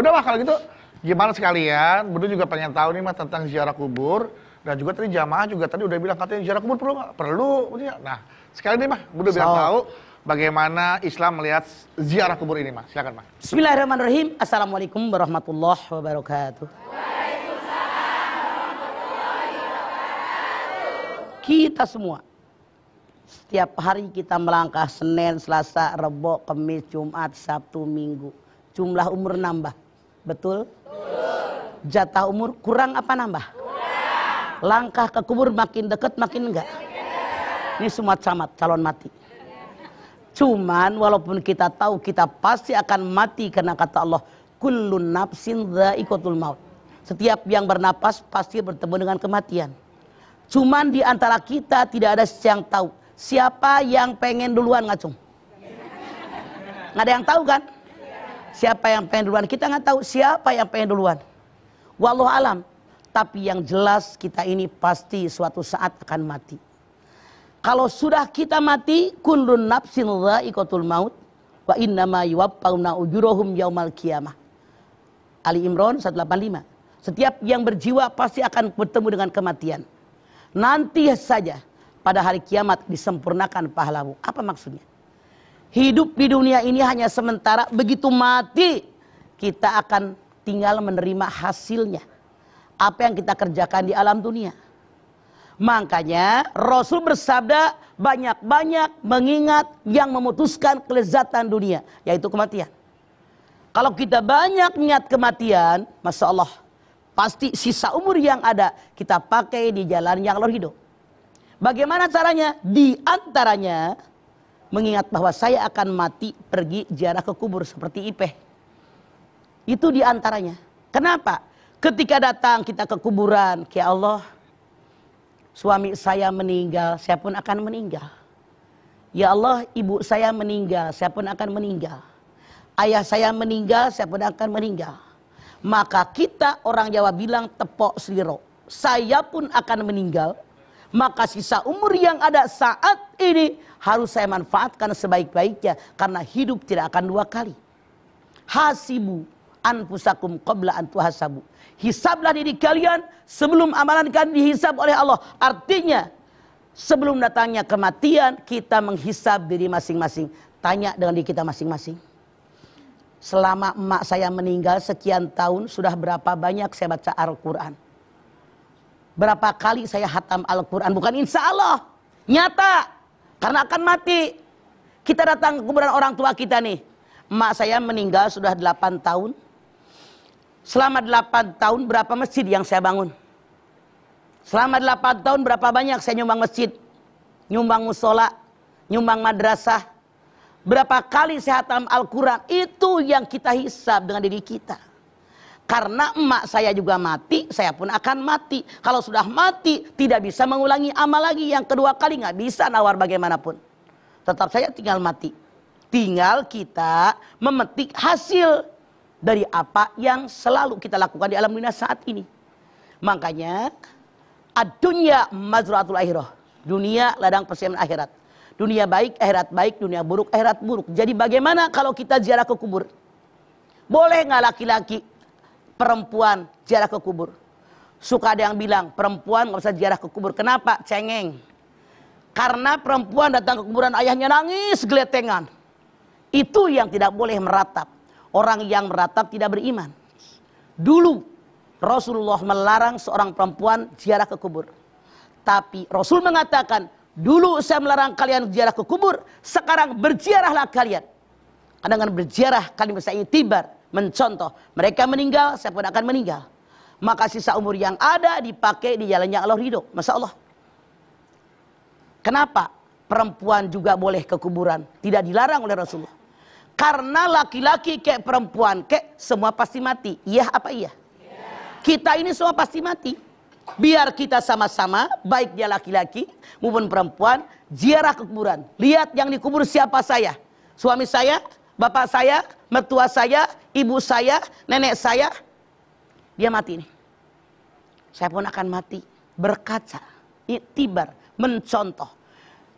udah Mah, kalau gitu gimana sekalian? Bunda juga pengen tahu nih Mah tentang ziarah kubur. Dan juga tadi jamaah juga tadi udah bilang katanya ziarah kubur perlu nggak? Perlu. Nah, sekali nih Mah, Bunda biar tahu bagaimana Islam melihat ziarah kubur ini Mah. Silakan Mah. Bismillahirrahmanirrahim. Assalamualaikum warahmatullahi wabarakatuh. Kita semua setiap hari kita melangkah Senin, Selasa, Rebo, Kamis, Jumat, Sabtu, Minggu. Jumlah umur nambah. Betul? Jatah umur kurang apa nambah? Kurang. Langkah ke kubur makin dekat makin enggak? Ini semua camat, calon mati. Cuman walaupun kita tahu kita pasti akan mati karena kata Allah, kullun nafsin dha'iqatul maut. Setiap yang bernapas pasti bertemu dengan kematian. Cuman di antara kita tidak ada yang tahu siapa yang pengen duluan ngacung. Nggak ada yang tahu kan? Siapa yang pengen duluan? Kita nggak tahu siapa yang pengen duluan. Wallahu alam. Tapi yang jelas kita ini pasti suatu saat akan mati. Kalau sudah kita mati, kullun nafsin dha'iqatul maut wa innama yuwaffawna ujurahum yaumal qiyamah. Ali Imran 185. Setiap yang berjiwa pasti akan bertemu dengan kematian. Nanti saja pada hari kiamat disempurnakan pahlamu. Apa maksudnya? Hidup di dunia ini hanya sementara, begitu mati kita akan tinggal menerima hasilnya. Apa yang kita kerjakan di alam dunia. Makanya Rasul bersabda banyak-banyak mengingat yang memutuskan kelezatan dunia, yaitu kematian. Kalau kita banyak ingat kematian, Masya Allah, pasti sisa umur yang ada kita pakai di jalan yang Allah ridho. Bagaimana caranya? Di antaranya mengingat bahwa saya akan mati pergi ziarah ke kubur seperti Ipeh. Itu di antaranya. Kenapa? Ketika datang kita ke kuburan, ya Allah, suami saya meninggal, saya pun akan meninggal. Ya Allah, ibu saya meninggal, saya pun akan meninggal. Ayah saya meninggal, saya pun akan meninggal. Maka kita orang Jawa bilang tepok sliro. Saya pun akan meninggal. Maka sisa umur yang ada saat ini harus saya manfaatkan sebaik-baiknya. Karena hidup tidak akan dua kali. Hasibu anfusakum qabla an tuhasabu. Hisablah diri kalian sebelum amalan kalian dihisab oleh Allah. Artinya sebelum datangnya kematian kita menghisab diri masing-masing. Tanya dengan diri kita masing-masing. Selama emak saya meninggal sekian tahun, sudah berapa banyak saya baca Al-Quran? Berapa kali saya hatam Al-Quran? Bukan insya Allah, nyata. Karena akan mati. Kita datang ke kuburan orang tua kita nih. Emak saya meninggal sudah 8 tahun. Selama 8 tahun berapa masjid yang saya bangun? Selama 8 tahun berapa banyak saya nyumbang masjid? Nyumbang musola, nyumbang madrasah. Berapa kali saya hatam Al-Quran, itu yang kita hisab dengan diri kita. Karena emak saya juga mati, saya pun akan mati. Kalau sudah mati, tidak bisa mengulangi amal lagi. Yang kedua kali nggak bisa nawar bagaimanapun. Tetap saya tinggal mati. Tinggal kita memetik hasil dari apa yang selalu kita lakukan di alam dunia saat ini. Makanya, ad-dunya mazra'atul akhirah. Dunia ladang persiapan akhirat. Dunia baik, akhirat baik, dunia buruk, akhirat buruk. Jadi bagaimana kalau kita ziarah ke kubur? Boleh nggak laki-laki, perempuan ziarah ke kubur? Suka ada yang bilang, perempuan nggak usah ziarah ke kubur. Kenapa? Cengeng. Karena perempuan datang ke kuburan ayahnya nangis geletengan. Itu yang tidak boleh meratap. Orang yang meratap tidak beriman. Dulu Rasulullah melarang seorang perempuan ziarah ke kubur. Tapi Rasul mengatakan, dulu saya melarang kalian berziarah ke kubur, sekarang berziarahlah kalian. Karena dengan berziarah kalian bisa itibar, mencontoh. Mereka meninggal, saya pun akan meninggal. Maka sisa umur yang ada dipakai di jalan yang Allah ridho. Masya Allah. Kenapa perempuan juga boleh ke kuburan? Tidak dilarang oleh Rasulullah. Karena laki-laki kayak perempuan kayak semua pasti mati. Iya apa iya? Kita ini semua pasti mati. Biar kita sama-sama, baik dia laki-laki maupun perempuan, ziarah ke kuburan. Lihat yang dikubur siapa saya. Suami saya, bapak saya, mertua saya, ibu saya, nenek saya. Dia mati nih. Saya pun akan mati. Berkaca, iktibar, mencontoh.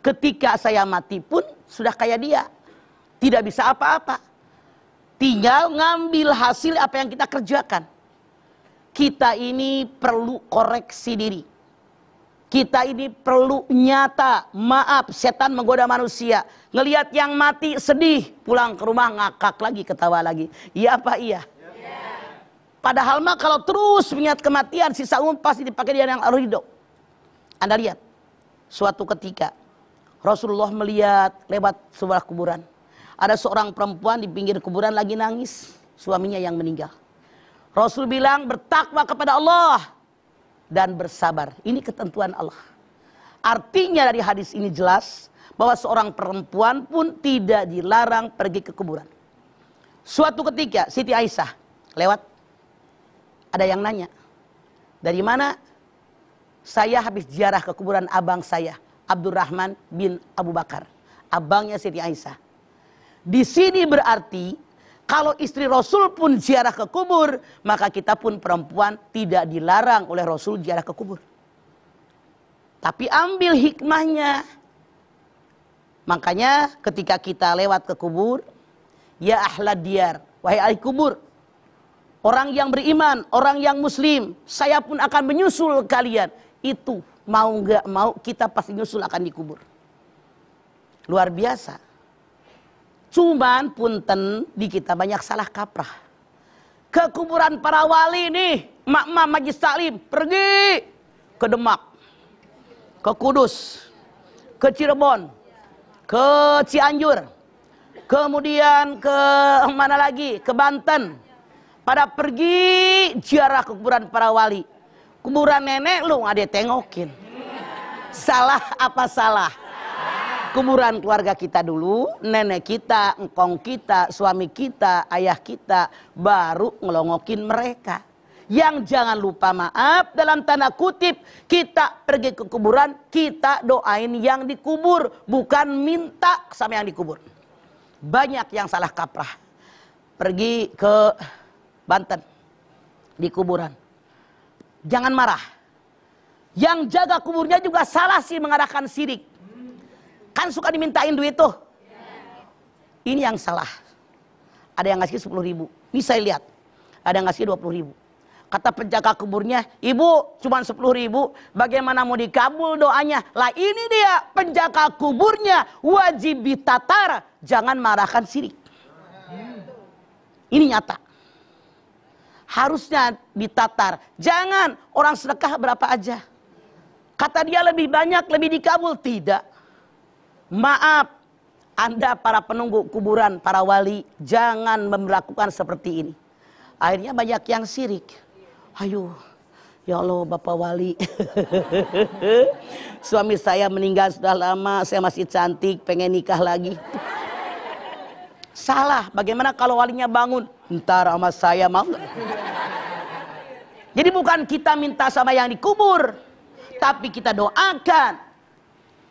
Ketika saya mati pun sudah kayak dia. Tidak bisa apa-apa. tinggal ngambil hasil apa yang kita kerjakan. Kita ini perlu koreksi diri. Kita ini perlu nyata. Maaf, setan menggoda manusia. Ngelihat yang mati sedih, pulang ke rumah ngakak lagi, ketawa lagi. Iya apa iya? Padahal mah kalau terus mengingat kematian, sisa umur pasti dipakai dia yang ridho. Anda lihat, suatu ketika Rasulullah melihat lewat sebuah kuburan. Ada seorang perempuan di pinggir kuburan lagi nangis, suaminya yang meninggal. Rasul bilang bertakwa kepada Allah dan bersabar. Ini ketentuan Allah. Artinya dari hadis ini jelas bahwa seorang perempuan pun tidak dilarang pergi ke kuburan. Suatu ketika Siti Aisyah lewat, ada yang nanya, dari mana? Saya habis ziarah ke kuburan abang saya, Abdurrahman bin Abu Bakar, abangnya Siti Aisyah. Di sini berarti kalau istri Rasul pun ziarah ke kubur, maka kita pun perempuan tidak dilarang oleh Rasul ziarah ke kubur. Tapi ambil hikmahnya. Makanya ketika kita lewat ke kubur, ya ahlad diyar, wahai ahli kubur, orang yang beriman, orang yang muslim, saya pun akan menyusul kalian. Itu mau nggak mau kita pasti nyusul akan dikubur. Luar biasa. Cuman punten di kita banyak salah kaprah. Ke kuburan para wali nih, mak-mak majlis taklim pergi ke Demak, ke Kudus, ke Cirebon, ke Cianjur, kemudian ke mana lagi? Ke Banten. Pada pergi ziarah ke kuburan para wali. Kuburan nenek lu nggak ditengokin. Salah apa salah? Kuburan keluarga kita dulu, nenek kita, engkong kita, suami kita, ayah kita, baru ngelongokin mereka. Yang jangan lupa maaf, dalam tanda kutip, kita pergi ke kuburan, kita doain yang dikubur, bukan minta sama yang dikubur. Banyak yang salah kaprah. Pergi ke Banten, di kuburan. Jangan marah. Yang jaga kuburnya juga salah sih mengarahkan sirik. Kan suka dimintain duit tuh. Ini yang salah. Ada yang ngasih 10.000. Ini saya lihat. Ada yang ngasih 20.000. Kata penjaga kuburnya, ibu cuma 10.000. Bagaimana mau dikabul doanya? Lah ini dia penjaga kuburnya. Wajib ditatar. Jangan marahkan sirik. Ini nyata. Harusnya ditatar. Jangan orang sedekah berapa aja. Kata dia lebih banyak, lebih dikabul. Tidak. Maaf, Anda para penunggu kuburan, para wali, jangan melakukan seperti ini. Akhirnya banyak yang sirik. Ayo, ya Allah Bapak Wali. Suami saya meninggal sudah lama, saya masih cantik, pengen nikah lagi. Salah, bagaimana kalau walinya bangun? Ntar sama saya mau gak? Jadi bukan kita minta sama yang dikubur, tapi kita doakan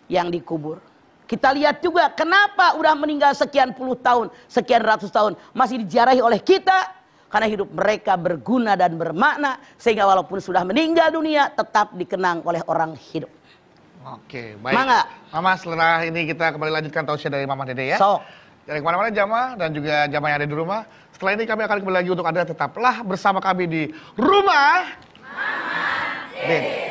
yang dikubur. Kita lihat juga kenapa udah meninggal sekian puluh tahun, sekian ratus tahun, masih diziarahi oleh kita. Karena hidup mereka berguna dan bermakna, sehingga walaupun sudah meninggal dunia, tetap dikenang oleh orang hidup. Oke, baik. Mangga. Mama, setelah ini kita kembali lanjutkan tausiah dari Mama Dede ya. So. Dari kemana-mana jamaah dan juga jamaah yang ada di rumah. Setelah ini kami akan kembali lagi untuk Anda tetaplah bersama kami di Rumah Mama Dede.